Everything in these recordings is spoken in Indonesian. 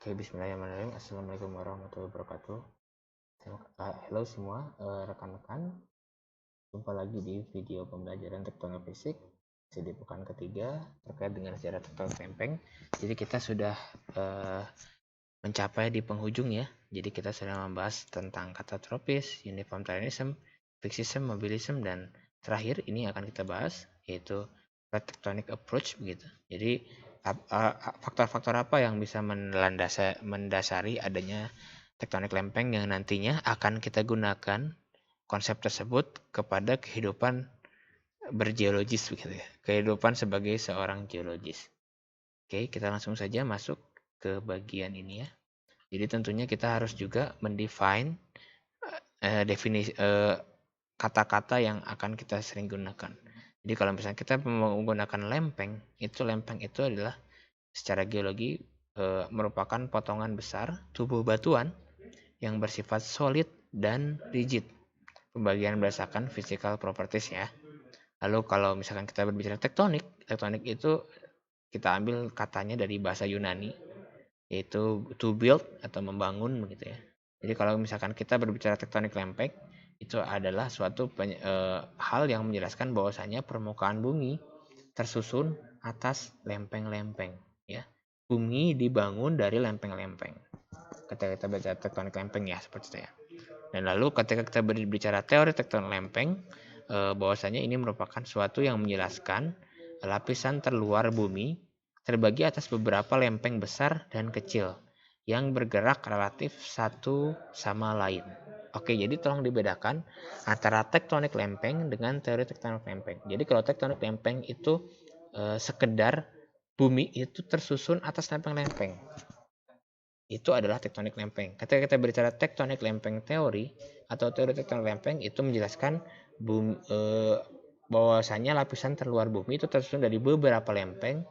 Oke, bismillahirrahmanirrahim. Assalamualaikum warahmatullahi wabarakatuh. Halo semua rekan-rekan. Jumpa lagi di video pembelajaran tektonik fisik di pekan ketiga terkait dengan sejarah tektonik lempeng. Jadi kita sudah mencapai di penghujung ya. Jadi kita sudah membahas tentang kata tropis, uniformitarianism, fixism, mobilism, dan terakhir ini akan kita bahas yaitu tectonic approach begitu. Jadi faktor-faktor apa yang bisa mendasari adanya tektonik lempeng yang nantinya akan kita gunakan konsep tersebut kepada kehidupan bergeologis begitu ya. Kehidupan sebagai seorang geologis. Oke, kita langsung saja masuk ke bagian ini ya. Jadi tentunya kita harus juga mendefine definisi kata-kata yang akan kita sering gunakan. Jadi kalau misalnya kita menggunakan lempeng itu adalah secara geologi merupakan potongan besar tubuh batuan yang bersifat solid dan rigid. Pembagian berdasarkan physical properties ya. Lalu kalau misalkan kita berbicara tektonik itu kita ambil katanya dari bahasa Yunani yaitu to build atau membangun begitu ya. Jadi kalau misalkan kita berbicara tektonik lempeng itu adalah suatu hal yang menjelaskan bahwasanya permukaan bumi tersusun atas lempeng-lempeng ya. Bumi dibangun dari lempeng-lempeng. Ketika kita bicara tektonik lempeng ya seperti itu ya. Dan lalu ketika kita berbicara teori tektonik lempeng bahwasanya ini merupakan suatu yang menjelaskan lapisan terluar bumi terbagi atas beberapa lempeng besar dan kecil yang bergerak relatif satu sama lain. Oke, jadi tolong dibedakan antara tektonik lempeng dengan teori tektonik lempeng. Jadi kalau tektonik lempeng itu sekedar bumi itu tersusun atas lempeng-lempeng. Itu adalah tektonik lempeng. Ketika kita berbicara tektonik lempeng teori atau teori tektonik lempeng itu menjelaskan bahwasanya lapisan terluar bumi itu tersusun dari beberapa lempeng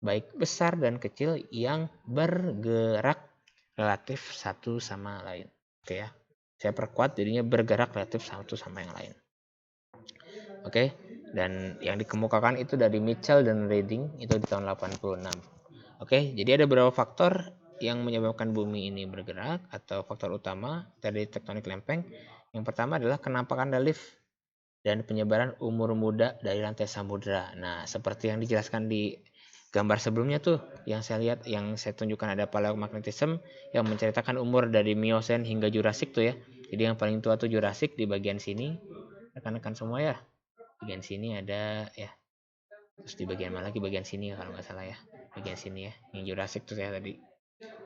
baik besar dan kecil yang bergerak relatif satu sama lain. Oke ya. Saya perkuat jadinya bergerak relatif satu sama yang lain. Oke. Dan yang dikemukakan itu dari Mitchell dan Reading itu di tahun 86. Oke, jadi ada beberapa faktor yang menyebabkan bumi ini bergerak atau faktor utama dari tektonik lempeng. Yang pertama adalah kenampakan relief dan penyebaran umur muda dari lantai samudera. Nah, seperti yang dijelaskan di gambar sebelumnya tuh yang saya lihat, yang saya tunjukkan ada paleomagnetism yang menceritakan umur dari Miocene hingga Jurassic tuh ya. Jadi yang paling tua tuh Jurassic di bagian sini. Rekan-rekan semua ya. Bagian sini ada ya. Terus di bagian mana lagi? Bagian sini kalau nggak salah ya. Bagian sini ya. Yang Jurassic tuh saya tadi.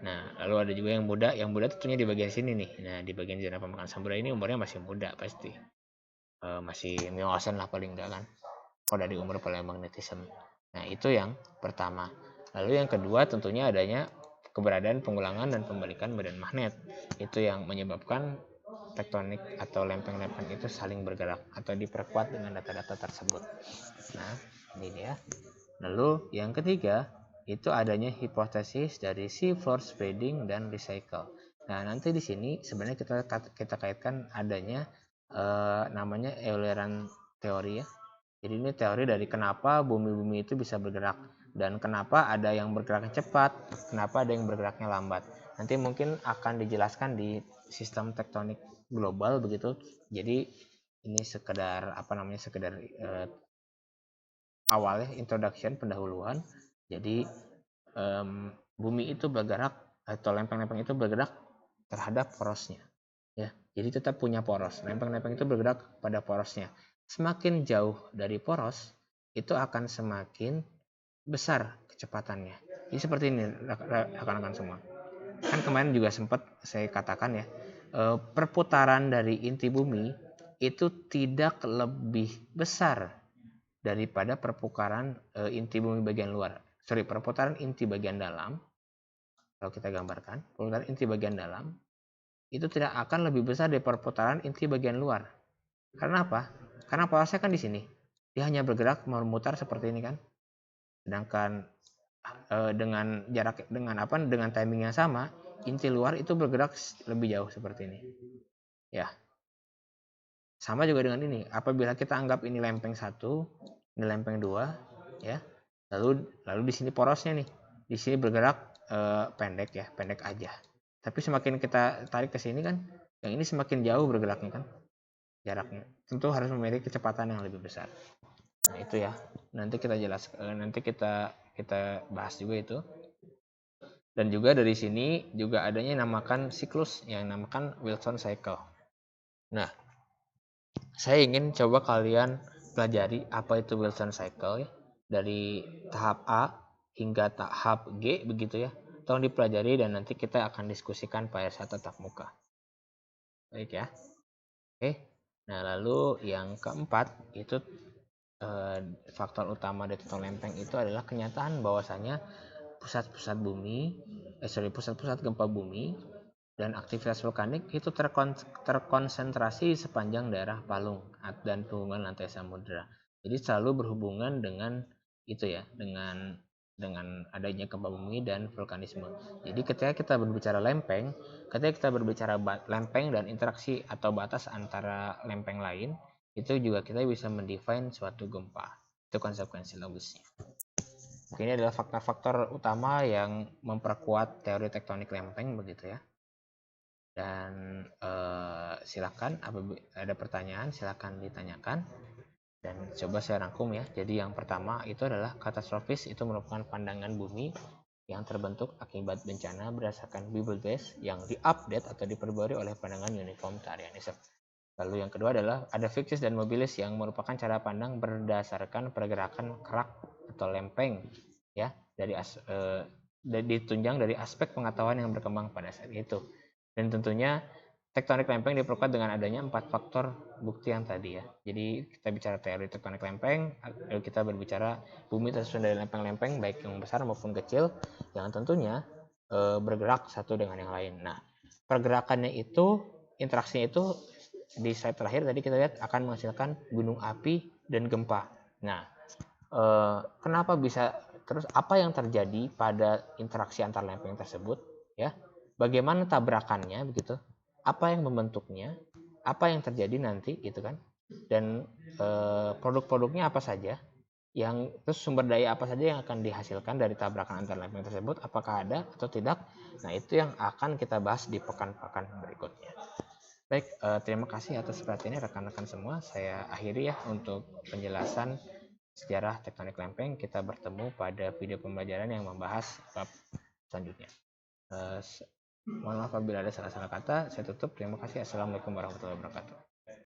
Nah, lalu ada juga yang muda. Yang muda tentunya di bagian sini nih. Nah, di bagian zona pemakan samudera ini umurnya masih muda pasti. Masih Miocene lah paling enggak kan. Kalau dari umur paleomagnetism. Nah, itu yang pertama. Lalu yang kedua tentunya adanya keberadaan pengulangan dan pembalikan badan magnet. Itu yang menyebabkan tektonik atau lempeng-lempeng itu saling bergerak atau diperkuat dengan data-data tersebut. Nah, ini dia. Lalu yang ketiga itu adanya hipotesis dari seafloor spreading dan recycle. Nah, nanti di sini sebenarnya kita kaitkan adanya namanya Eulerian teori ya. Jadi ini teori dari kenapa bumi-bumi itu bisa bergerak dan kenapa ada yang bergeraknya cepat, kenapa ada yang bergeraknya lambat. Nanti mungkin akan dijelaskan di sistem tektonik global begitu. Jadi ini sekedar awalnya introduction, pendahuluan. Jadi bumi itu bergerak atau lempeng-lempeng itu bergerak terhadap porosnya. Ya, jadi tetap punya poros. Lempeng-lempeng itu bergerak pada porosnya. Semakin jauh dari poros, itu akan semakin besar kecepatannya. Jadi seperti ini rekan-rekan semua. Kan kemarin juga sempat saya katakan ya, perputaran dari inti bumi itu tidak lebih besar daripada perputaran inti bumi bagian luar. Perputaran inti bagian dalam. Kalau kita gambarkan, perputaran inti bagian dalam itu tidak akan lebih besar dari perputaran inti bagian luar. Karena apa? Karena porosnya kan di sini. Dia hanya bergerak memutar seperti ini kan. Sedangkan dengan jarak dengan timing yang sama, inti luar itu bergerak lebih jauh seperti ini. Ya. Sama juga dengan ini. Apabila kita anggap ini lempeng 1, ini lempeng 2, ya. Lalu di sini porosnya nih. Di sini bergerak pendek ya, pendek aja. Tapi semakin kita tarik ke sini kan, yang ini semakin jauh bergeraknya kan jaraknya. Tentu harus memiliki kecepatan yang lebih besar. Nah itu ya. Nanti kita nanti kita bahas juga itu. Dan juga dari sini juga adanya namakan siklus yang namakan Wilson Cycle. Nah, saya ingin coba kalian pelajari apa itu Wilson Cycle ya. Dari tahap A hingga tahap G begitu ya. Tolong dipelajari dan nanti kita akan diskusikan pada saat tatap muka. Baik ya. Oke. Nah, lalu yang keempat itu faktor utama dari tektonik lempeng itu adalah kenyataan bahwasanya pusat-pusat gempa bumi dan aktivitas vulkanik itu terkonsentrasi sepanjang daerah palung dan hubungan lantai samudera. Jadi selalu berhubungan dengan itu ya, dengan adanya gempa bumi dan vulkanisme. Jadi ketika kita berbicara lempeng dan interaksi atau batas antara lempeng lain, itu juga kita bisa mendefine suatu gempa. Itu konsekuensi logisnya. Ini adalah faktor-faktor utama yang memperkuat teori tektonik lempeng begitu ya. Dan silakan apabila ada pertanyaan silakan ditanyakan dan coba saya rangkum ya. Jadi yang pertama itu adalah katastrofis itu merupakan pandangan bumi yang terbentuk akibat bencana berdasarkan Bible base yang diupdate atau diperbarui oleh pandangan uniformitarianism. Lalu yang kedua adalah ada fixis dan mobilis yang merupakan cara pandang berdasarkan pergerakan kerak atau lempeng ya ditunjang dari aspek pengetahuan yang berkembang pada saat itu. Dan tentunya tektonik lempeng diperkuat dengan adanya 4 faktor bukti yang tadi ya. Jadi kita bicara teori tektonik lempeng, lalu kita berbicara bumi tersusun dari lempeng-lempeng baik yang besar maupun kecil yang tentunya bergerak satu dengan yang lain. Nah, pergerakannya itu, interaksinya itu di slide terakhir tadi kita lihat akan menghasilkan gunung api dan gempa. Nah, kenapa bisa terus apa yang terjadi pada interaksi antar lempeng tersebut ya? Bagaimana tabrakannya begitu? Apa yang membentuknya? Apa yang terjadi nanti gitu kan? Dan produk-produknya apa saja? Yang terus sumber daya apa saja yang akan dihasilkan dari tabrakan antar lempeng tersebut? Apakah ada atau tidak? Nah, itu yang akan kita bahas di pekan-pekan berikutnya. Baik, terima kasih atas perhatiannya rekan-rekan semua. Saya akhiri ya untuk penjelasan sejarah tektonik lempeng. Kita bertemu pada video pembelajaran yang membahas bab selanjutnya. Mohon maaf apabila ada salah-salah kata. Saya tutup. Terima kasih. Assalamualaikum warahmatullahi wabarakatuh.